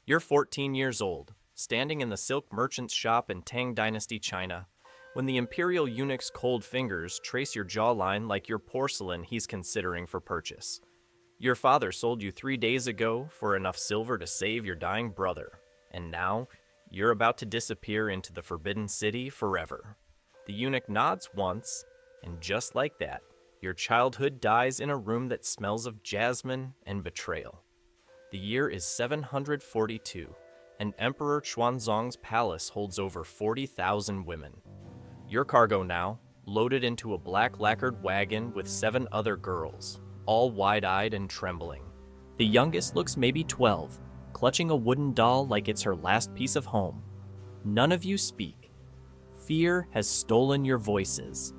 You're 14 years old, standing in the silk merchant's shop in Tang Dynasty China, when the Imperial eunuch's cold fingers trace your jawline like your porcelain he's considering for purchase. Your father sold you 3 days ago for enough silver to save your dying brother, and now you're about to disappear into the Forbidden City forever. The eunuch nods once, and just like that, your childhood dies in a room that smells of jasmine and betrayal. The year is 742, and Emperor Xuanzong's palace holds over 40,000 women. Your cargo now, loaded into a black lacquered wagon with 7 other girls, all wide-eyed and trembling. The youngest looks maybe 12, clutching a wooden doll like it's her last piece of home. None of you speak. Fear has stolen your voices.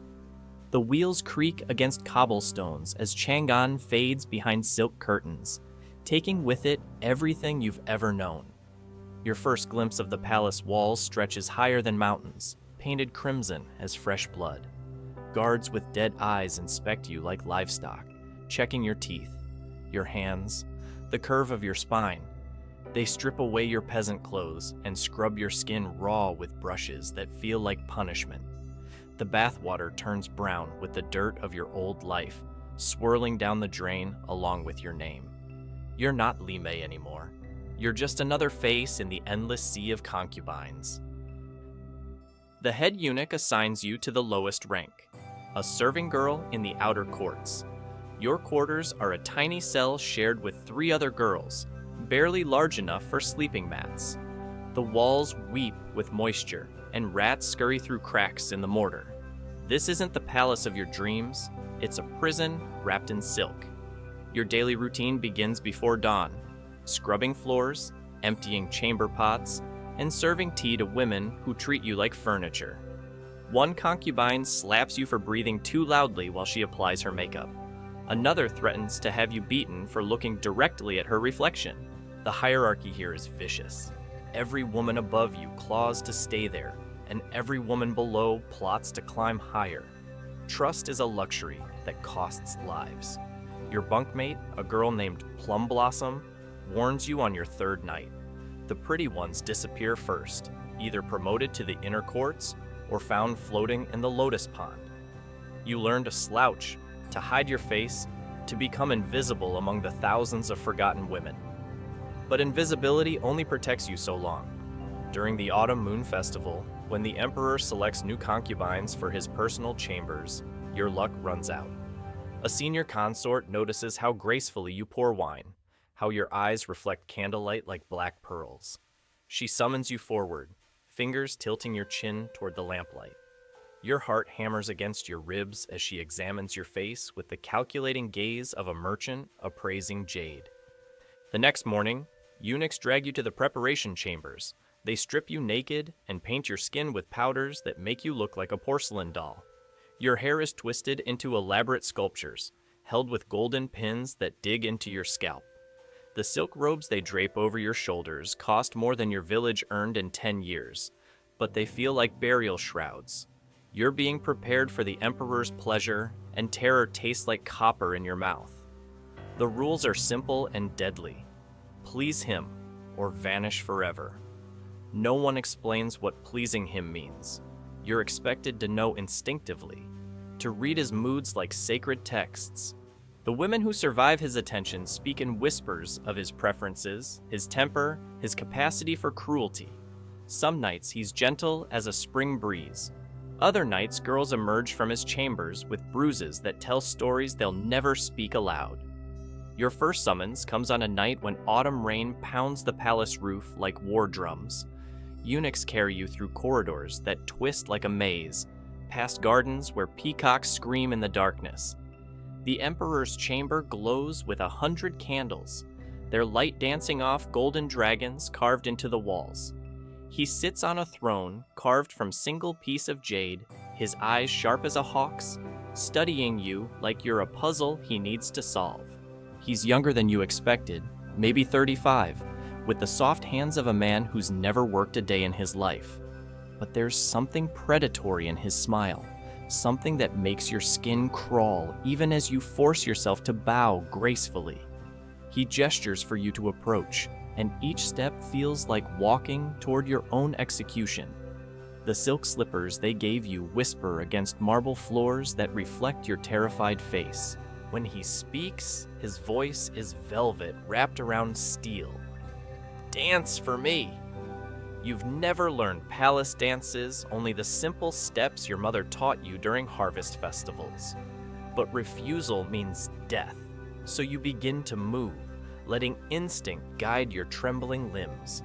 The wheels creak against cobblestones as Chang'an fades behind silk curtains, taking with it everything you've ever known. Your first glimpse of the palace walls stretches higher than mountains, painted crimson as fresh blood. Guards with dead eyes inspect you like livestock, checking your teeth, your hands, the curve of your spine. They strip away your peasant clothes and scrub your skin raw with brushes that feel like punishment. The bathwater turns brown with the dirt of your old life, swirling down the drain along with your name. You're not Li Mei anymore. You're just another face in the endless sea of concubines. The head eunuch assigns you to the lowest rank, a serving girl in the outer courts. Your quarters are a tiny cell shared with 3 other girls, barely large enough for sleeping mats. The walls weep with moisture, and rats scurry through cracks in the mortar. This isn't the palace of your dreams, it's a prison wrapped in silk. Your daily routine begins before dawn, scrubbing floors, emptying chamber pots, and serving tea to women who treat you like furniture. One concubine slaps you for breathing too loudly while she applies her makeup. Another threatens to have you beaten for looking directly at her reflection. The hierarchy here is vicious. Every woman above you claws to stay there, and every woman below plots to climb higher. Trust is a luxury that costs lives. Your bunkmate, a girl named Plum Blossom, warns you on your 3rd night. The pretty ones disappear first, either promoted to the inner courts or found floating in the lotus pond. You learn to slouch, to hide your face, to become invisible among the thousands of forgotten women. But invisibility only protects you so long. During the Autumn Moon Festival, when the Emperor selects new concubines for his personal chambers, your luck runs out. A senior consort notices how gracefully you pour wine, how your eyes reflect candlelight like black pearls. She summons you forward, fingers tilting your chin toward the lamplight. Your heart hammers against your ribs as she examines your face with the calculating gaze of a merchant appraising jade. The next morning, eunuchs drag you to the preparation chambers. They strip you naked and paint your skin with powders that make you look like a porcelain doll. Your hair is twisted into elaborate sculptures, held with golden pins that dig into your scalp. The silk robes they drape over your shoulders cost more than your village earned in 10 years, but they feel like burial shrouds. You're being prepared for the Emperor's pleasure, and terror tastes like copper in your mouth. The rules are simple and deadly. Please him, or vanish forever. No one explains what pleasing him means. You're expected to know instinctively, to read his moods like sacred texts. The women who survive his attention speak in whispers of his preferences, his temper, his capacity for cruelty. Some nights he's gentle as a spring breeze. Other nights girls emerge from his chambers with bruises that tell stories they'll never speak aloud. Your first summons comes on a night when autumn rain pounds the palace roof like war drums. Eunuchs carry you through corridors that twist like a maze, past gardens where peacocks scream in the darkness. The Emperor's chamber glows with 100 candles, their light dancing off golden dragons carved into the walls. He sits on a throne carved from single piece of jade, his eyes sharp as a hawk's, studying you like you're a puzzle he needs to solve. He's younger than you expected, maybe 35, with the soft hands of a man who's never worked a day in his life. But there's something predatory in his smile, something that makes your skin crawl even as you force yourself to bow gracefully. He gestures for you to approach, and each step feels like walking toward your own execution. The silk slippers they gave you whisper against marble floors that reflect your terrified face. When he speaks, his voice is velvet wrapped around steel. Dance for me! You've never learned palace dances, only the simple steps your mother taught you during harvest festivals. But refusal means death, so you begin to move, letting instinct guide your trembling limbs.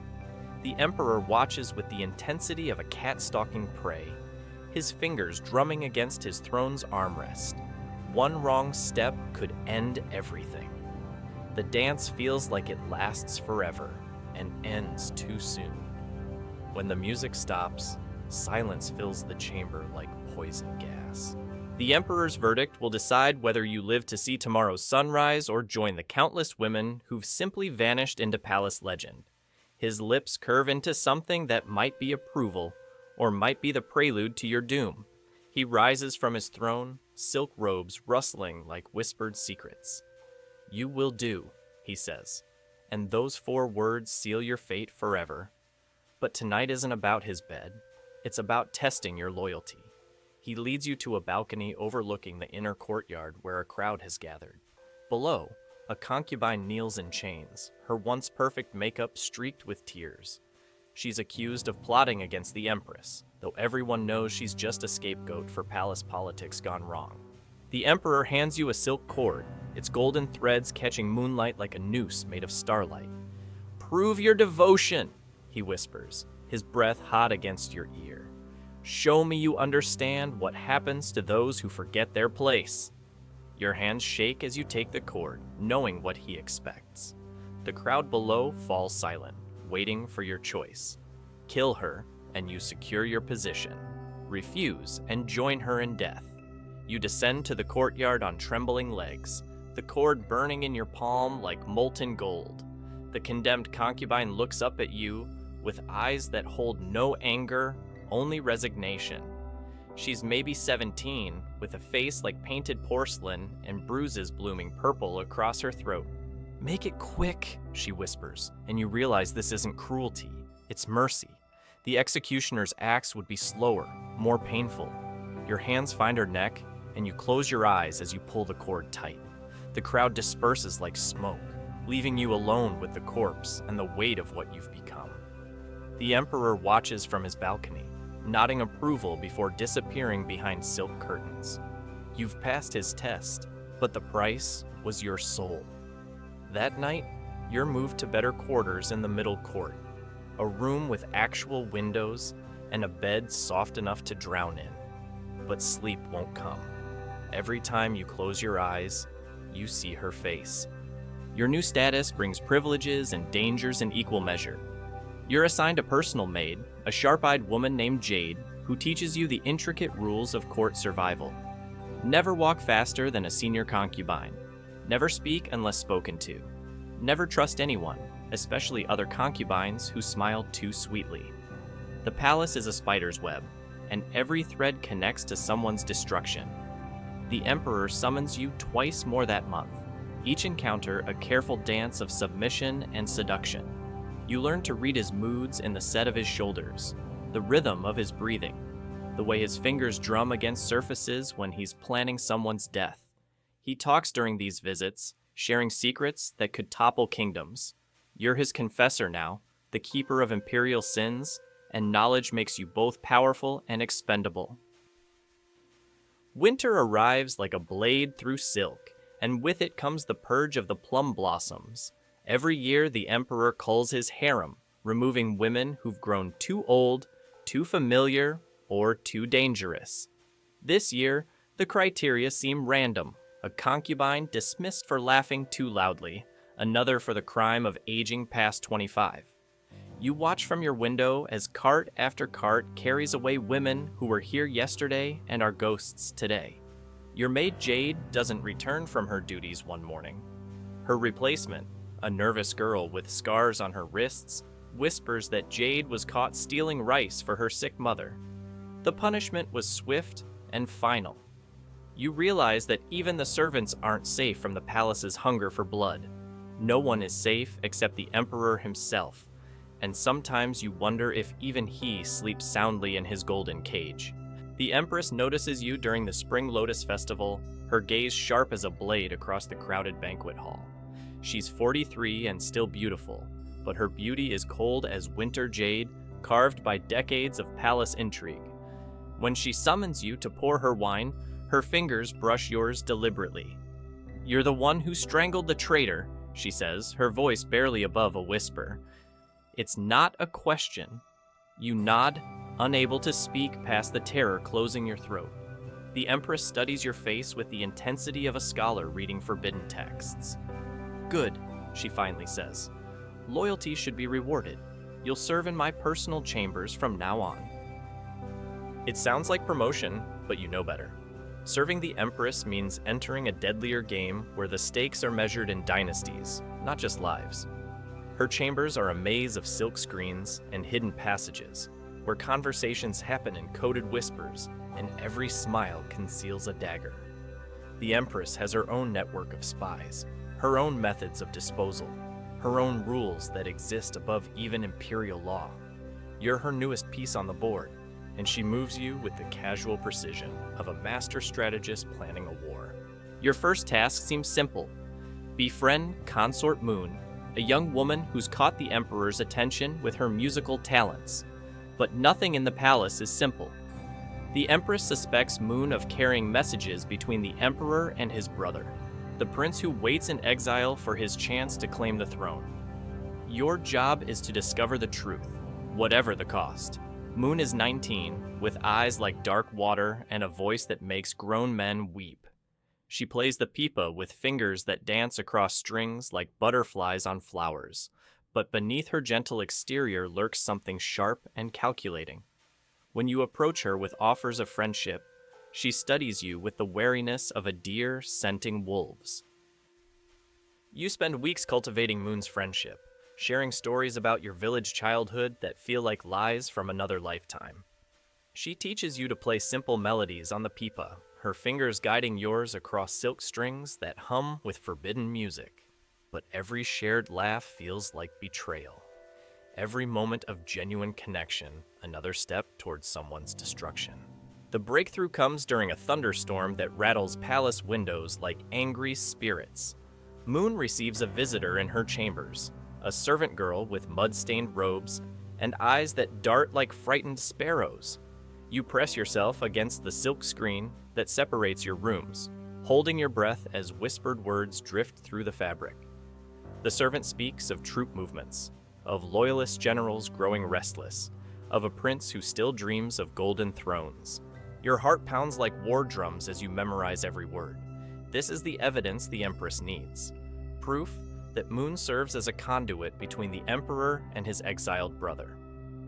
The Emperor watches with the intensity of a cat stalking prey, his fingers drumming against his throne's armrest. One wrong step could end everything. The dance feels like it lasts forever and ends too soon. When the music stops, silence fills the chamber like poison gas. The Emperor's verdict will decide whether you live to see tomorrow's sunrise or join the countless women who've simply vanished into palace legend. His lips curve into something that might be approval, or might be the prelude to your doom. He rises from his throne, silk robes rustling like whispered secrets. "You will do," he says, and those 4 words seal your fate forever. But tonight isn't about his bed. It's about testing your loyalty. He leads you to a balcony overlooking the inner courtyard where a crowd has gathered. Below, a concubine kneels in chains, her once perfect makeup streaked with tears. She's accused of plotting against the Empress, though everyone knows she's just a scapegoat for palace politics gone wrong. The Emperor hands you a silk cord, its golden threads catching moonlight like a noose made of starlight. "Prove your devotion," he whispers, his breath hot against your ear. "Show me you understand what happens to those who forget their place." Your hands shake as you take the cord, knowing what he expects. The crowd below falls silent, waiting for your choice. Kill her, and you secure your position. Refuse, and join her in death. You descend to the courtyard on trembling legs, the cord burning in your palm like molten gold. The condemned concubine looks up at you with eyes that hold no anger, only resignation. She's maybe 17, with a face like painted porcelain and bruises blooming purple across her throat. "Make it quick," she whispers, and you realize this isn't cruelty, it's mercy. The executioner's axe would be slower, more painful. Your hands find her neck, and you close your eyes as you pull the cord tight. The crowd disperses like smoke, leaving you alone with the corpse and the weight of what you've become. The Emperor watches from his balcony, nodding approval before disappearing behind silk curtains. You've passed his test, but the price was your soul. That night, you're moved to better quarters in the middle court, a room with actual windows and a bed soft enough to drown in. But sleep won't come. Every time you close your eyes, you see her face. Your new status brings privileges and dangers in equal measure. You're assigned a personal maid, a sharp-eyed woman named Jade, who teaches you the intricate rules of court survival. Never walk faster than a senior concubine. Never speak unless spoken to. Never trust anyone, especially other concubines who smile too sweetly. The palace is a spider's web, and every thread connects to someone's destruction. The Emperor summons you twice more that month, each encounter a careful dance of submission and seduction. You learn to read his moods in the set of his shoulders, the rhythm of his breathing, the way his fingers drum against surfaces when he's planning someone's death. He talks during these visits, sharing secrets that could topple kingdoms. You're his confessor now, the keeper of Imperial sins, and knowledge makes you both powerful and expendable. Winter arrives like a blade through silk, and with it comes the purge of the plum blossoms. Every year, the Emperor culls his harem, removing women who've grown too old, too familiar, or too dangerous. This year, the criteria seem random. A concubine dismissed for laughing too loudly, another for the crime of aging past 25. You watch from your window as cart after cart carries away women who were here yesterday and are ghosts today. Your maid Jade doesn't return from her duties one morning. Her replacement, a nervous girl with scars on her wrists, whispers that Jade was caught stealing rice for her sick mother. The punishment was swift and final. You realize that even the servants aren't safe from the palace's hunger for blood. No one is safe except the Emperor himself, and sometimes you wonder if even he sleeps soundly in his golden cage. The Empress notices you during the Spring Lotus Festival, her gaze sharp as a blade across the crowded banquet hall. She's 43 and still beautiful, but her beauty is cold as winter jade, carved by decades of palace intrigue. When she summons you to pour her wine, her fingers brush yours deliberately. "You're the one who strangled the traitor," she says, her voice barely above a whisper. It's not a question. You nod, unable to speak past the terror closing your throat. The Empress studies your face with the intensity of a scholar reading forbidden texts. "Good," she finally says. "Loyalty should be rewarded. You'll serve in my personal chambers from now on." It sounds like promotion, but you know better. Serving the Empress means entering a deadlier game where the stakes are measured in dynasties, not just lives. Her chambers are a maze of silk screens and hidden passages, where conversations happen in coded whispers, and every smile conceals a dagger. The Empress has her own network of spies, her own methods of disposal, her own rules that exist above even Imperial law. You're her newest piece on the board, and she moves you with the casual precision of a master strategist planning a war. Your first task seems simple. Befriend Consort Moon, a young woman who's caught the Emperor's attention with her musical talents. But nothing in the palace is simple. The Empress suspects Moon of carrying messages between the Emperor and his brother, the prince who waits in exile for his chance to claim the throne. Your job is to discover the truth, whatever the cost. Moon is 19, with eyes like dark water and a voice that makes grown men weep. She plays the pipa with fingers that dance across strings like butterflies on flowers, but beneath her gentle exterior lurks something sharp and calculating. When you approach her with offers of friendship, she studies you with the wariness of a deer scenting wolves. You spend weeks cultivating Moon's friendship, sharing stories about your village childhood that feel like lies from another lifetime. She teaches you to play simple melodies on the pipa, her fingers guiding yours across silk strings that hum with forbidden music. But every shared laugh feels like betrayal. Every moment of genuine connection, another step towards someone's destruction. The breakthrough comes during a thunderstorm that rattles palace windows like angry spirits. Moon receives a visitor in her chambers, a servant girl with mud-stained robes and eyes that dart like frightened sparrows. You press yourself against the silk screen that separates your rooms, holding your breath as whispered words drift through the fabric. The servant speaks of troop movements, of loyalist generals growing restless, of a prince who still dreams of golden thrones. Your heart pounds like war drums as you memorize every word. This is the evidence the Empress needs. Proof that Moon serves as a conduit between the Emperor and his exiled brother.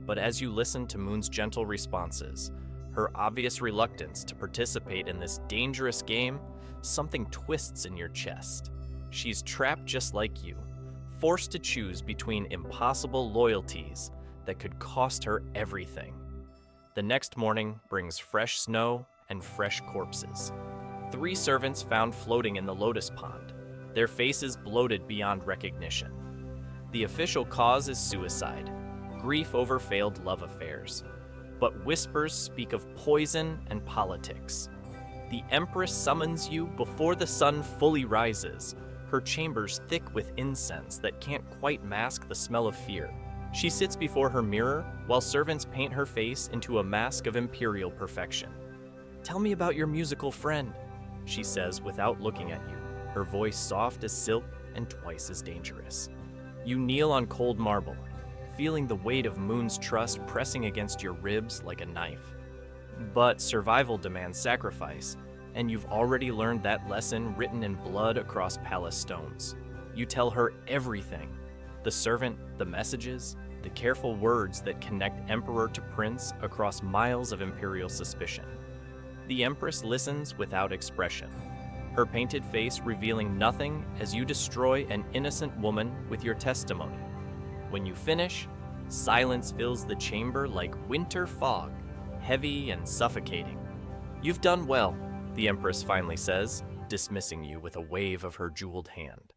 But as you listen to Moon's gentle responses, her obvious reluctance to participate in this dangerous game, something twists in your chest. She's trapped just like you, forced to choose between impossible loyalties that could cost her everything. The next morning brings fresh snow and fresh corpses. 3 servants found floating in the lotus pond, their faces bloated beyond recognition. The official cause is suicide, grief over failed love affairs. But whispers speak of poison and politics. The Empress summons you before the sun fully rises, her chambers thick with incense that can't quite mask the smell of fear. She sits before her mirror while servants paint her face into a mask of imperial perfection. "Tell me about your musical friend," she says without looking at you, her voice soft as silk and twice as dangerous. You kneel on cold marble, feeling the weight of Moon's trust pressing against your ribs like a knife. But survival demands sacrifice, and you've already learned that lesson written in blood across palace stones. You tell her everything: the servant, the messages, the careful words that connect Emperor to Prince across miles of Imperial suspicion. The Empress listens without expression, her painted face revealing nothing as you destroy an innocent woman with your testimony. When you finish, silence fills the chamber like winter fog, heavy and suffocating. "You've done well," the Empress finally says, dismissing you with a wave of her jeweled hand.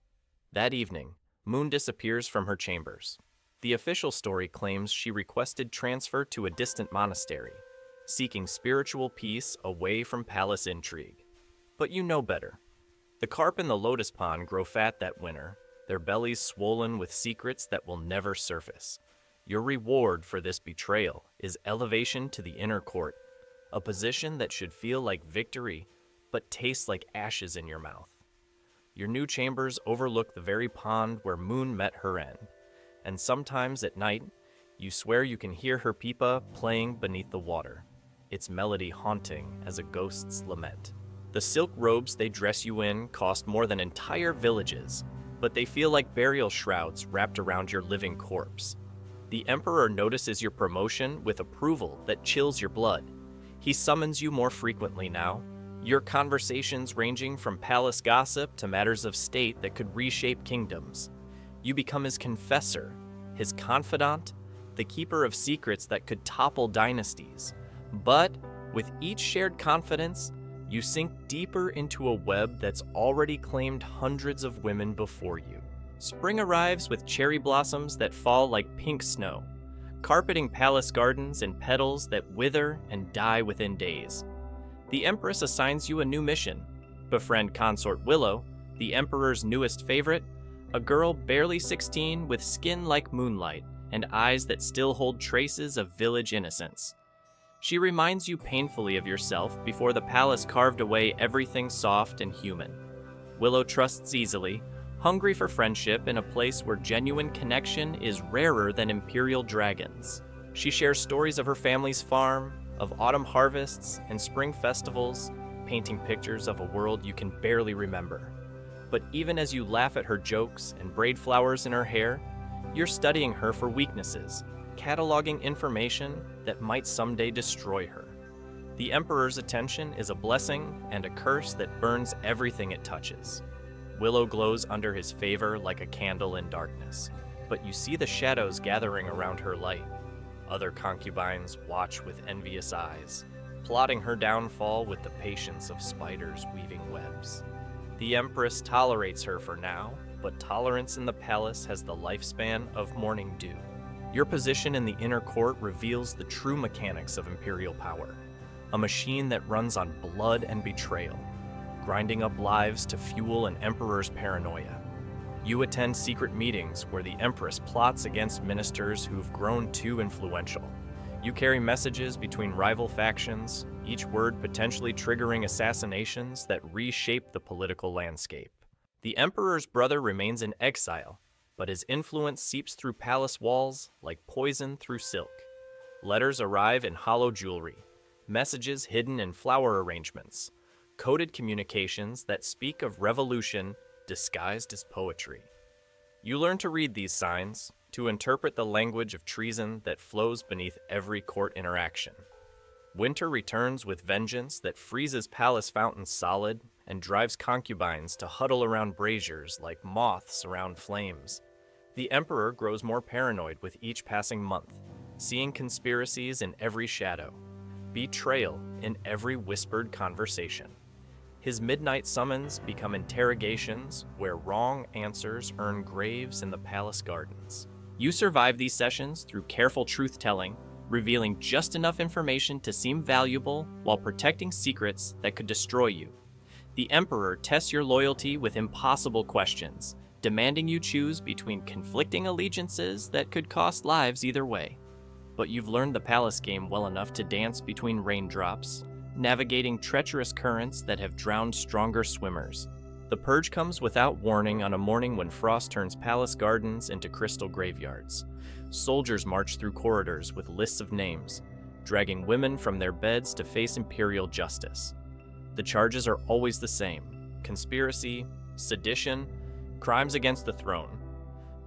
That evening, Moon disappears from her chambers. The official story claims she requested transfer to a distant monastery, seeking spiritual peace away from palace intrigue. But you know better. The carp in the lotus pond grow fat that winter, their bellies swollen with secrets that will never surface. Your reward for this betrayal is elevation to the inner court, a position that should feel like victory, but tastes like ashes in your mouth. Your new chambers overlook the very pond where Moon met her end, and sometimes at night, you swear you can hear her pipa playing beneath the water, its melody haunting as a ghost's lament. The silk robes they dress you in cost more than entire villages, but they feel like burial shrouds wrapped around your living corpse. The Emperor notices your promotion with approval that chills your blood. He summons you more frequently now, your conversations ranging from palace gossip to matters of state that could reshape kingdoms. You become his confessor, his confidant, the keeper of secrets that could topple dynasties. But with each shared confidence, you sink deeper into a web that's already claimed hundreds of women before you. Spring arrives with cherry blossoms that fall like pink snow, carpeting palace gardens in petals that wither and die within days. The Empress assigns you a new mission: befriend Consort Willow, the Emperor's newest favorite, a girl barely 16 with skin like moonlight and eyes that still hold traces of village innocence. She reminds you painfully of yourself before the palace carved away everything soft and human. Willow trusts easily, hungry for friendship in a place where genuine connection is rarer than Imperial dragons. She shares stories of her family's farm, of autumn harvests and spring festivals, painting pictures of a world you can barely remember. But even as you laugh at her jokes and braid flowers in her hair, you're studying her for weaknesses, cataloging information that might someday destroy her. The Emperor's attention is a blessing and a curse that burns everything it touches. Willow glows under his favor like a candle in darkness, but you see the shadows gathering around her light. Other concubines watch with envious eyes, plotting her downfall with the patience of spiders weaving webs. The Empress tolerates her for now, but tolerance in the palace has the lifespan of morning dew. Your position in the inner court reveals the true mechanics of Imperial power, a machine that runs on blood and betrayal, grinding up lives to fuel an emperor's paranoia. You attend secret meetings where the Empress plots against ministers who've grown too influential. You carry messages between rival factions, each word potentially triggering assassinations that reshape the political landscape. The Emperor's brother remains in exile, but his influence seeps through palace walls like poison through silk. Letters arrive in hollow jewelry, messages hidden in flower arrangements, coded communications that speak of revolution disguised as poetry. You learn to read these signs, to interpret the language of treason that flows beneath every court interaction. Winter returns with vengeance that freezes palace fountains solid and drives concubines to huddle around braziers like moths around flames. The Emperor grows more paranoid with each passing month, seeing conspiracies in every shadow, betrayal in every whispered conversation. His midnight summons become interrogations where wrong answers earn graves in the palace gardens. You survive these sessions through careful truth-telling, revealing just enough information to seem valuable while protecting secrets that could destroy you. The Emperor tests your loyalty with impossible questions, demanding you choose between conflicting allegiances that could cost lives either way. But you've learned the palace game well enough to dance between raindrops, navigating treacherous currents that have drowned stronger swimmers. The purge comes without warning on a morning when frost turns palace gardens into crystal graveyards. Soldiers march through corridors with lists of names, dragging women from their beds to face Imperial justice. The charges are always the same: conspiracy, sedition, crimes against the throne.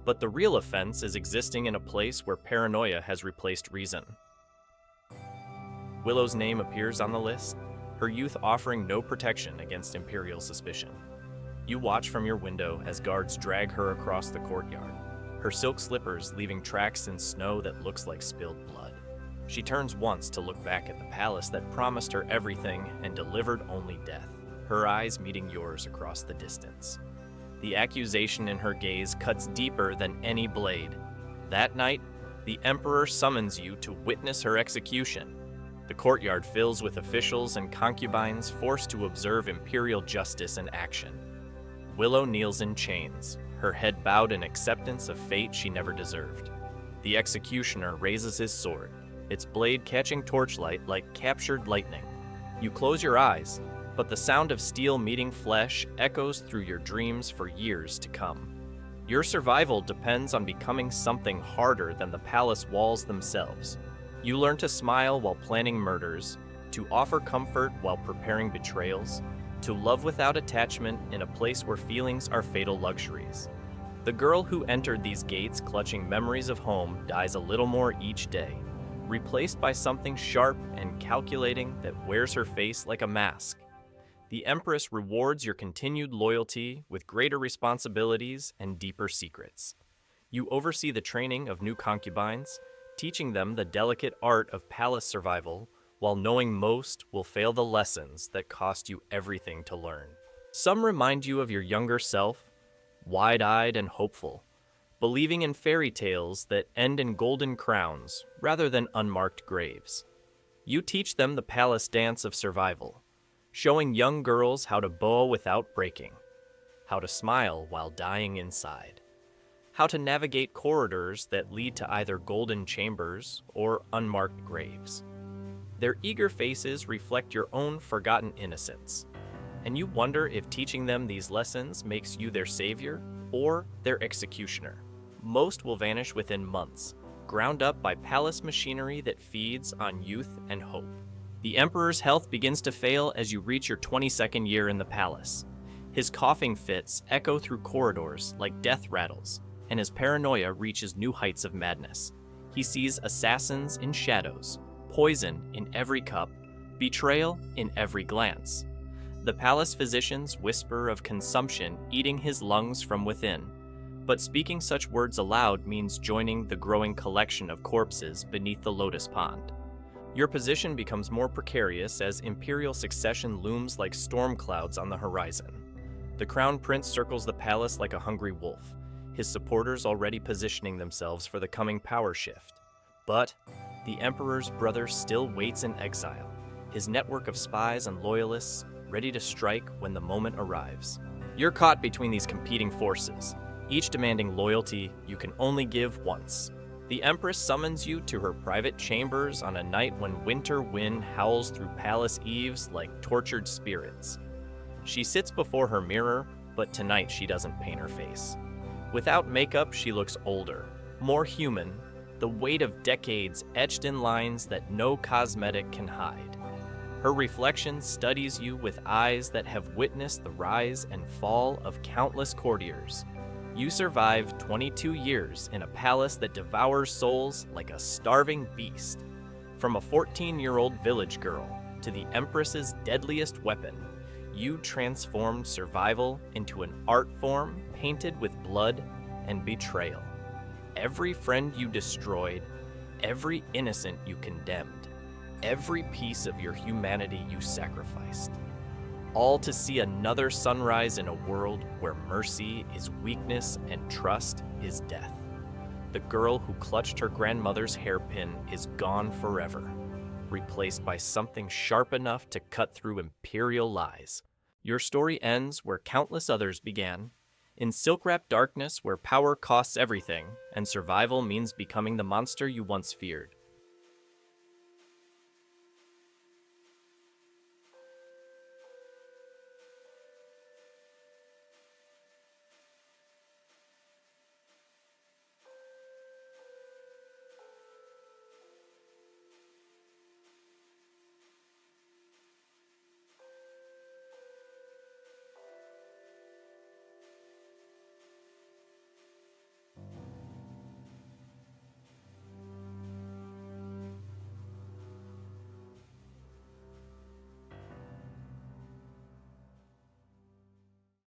But the real offense is existing in a place where paranoia has replaced reason. Willow's name appears on the list, her youth offering no protection against Imperial suspicion. You watch from your window as guards drag her across the courtyard, her silk slippers leaving tracks in snow that looks like spilled blood. She turns once to look back at the palace that promised her everything and delivered only death, her eyes meeting yours across the distance. The accusation in her gaze cuts deeper than any blade. That night, the Emperor summons you to witness her execution. The courtyard fills with officials and concubines forced to observe Imperial justice in action. Willow kneels in chains, her head bowed in acceptance of fate she never deserved. The executioner raises his sword, its blade catching torchlight like captured lightning. You close your eyes, but the sound of steel meeting flesh echoes through your dreams for years to come. Your survival depends on becoming something harder than the palace walls themselves. You learn to smile while planning murders, to offer comfort while preparing betrayals, to love without attachment in a place where feelings are fatal luxuries. The girl who entered these gates clutching memories of home dies a little more each day, replaced by something sharp and calculating that wears her face like a mask. The Empress rewards your continued loyalty with greater responsibilities and deeper secrets. You oversee the training of new concubines, teaching them the delicate art of palace survival, while knowing most will fail the lessons that cost you everything to learn. Some remind you of your younger self, wide-eyed and hopeful, believing in fairy tales that end in golden crowns rather than unmarked graves. You teach them the palace dance of survival, showing young girls how to bow without breaking, how to smile while dying inside, how to navigate corridors that lead to either golden chambers or unmarked graves. Their eager faces reflect your own forgotten innocence, and you wonder if teaching them these lessons makes you their savior or their executioner. Most will vanish within months, ground up by palace machinery that feeds on youth and hope. The Emperor's health begins to fail as you reach your 22nd year in the palace. His coughing fits echo through corridors like death rattles, and his paranoia reaches new heights of madness. He sees assassins in shadows, poison in every cup, betrayal in every glance. The palace physicians whisper of consumption eating his lungs from within, but speaking such words aloud means joining the growing collection of corpses beneath the lotus pond. Your position becomes more precarious as Imperial succession looms like storm clouds on the horizon. The Crown Prince circles the palace like a hungry wolf, his supporters already positioning themselves for the coming power shift. But the Emperor's brother still waits in exile, his network of spies and loyalists ready to strike when the moment arrives. You're caught between these competing forces, each demanding loyalty you can only give once. The Empress summons you to her private chambers on a night when winter wind howls through palace eaves like tortured spirits. She sits before her mirror, but tonight she doesn't paint her face. Without makeup, she looks older, more human, the weight of decades etched in lines that no cosmetic can hide. Her reflection studies you with eyes that have witnessed the rise and fall of countless courtiers. You survive 22 years in a palace that devours souls like a starving beast. From a 14-year-old village girl to the Empress's deadliest weapon, you transformed survival into an art form painted with blood and betrayal. Every friend you destroyed, every innocent you condemned, every piece of your humanity you sacrificed. All to see another sunrise in a world where mercy is weakness and trust is death. The girl who clutched her grandmother's hairpin is gone forever, replaced by something sharp enough to cut through Imperial lies. Your story ends where countless others began, in silk-wrapped darkness where power costs everything and survival means becoming the monster you once feared.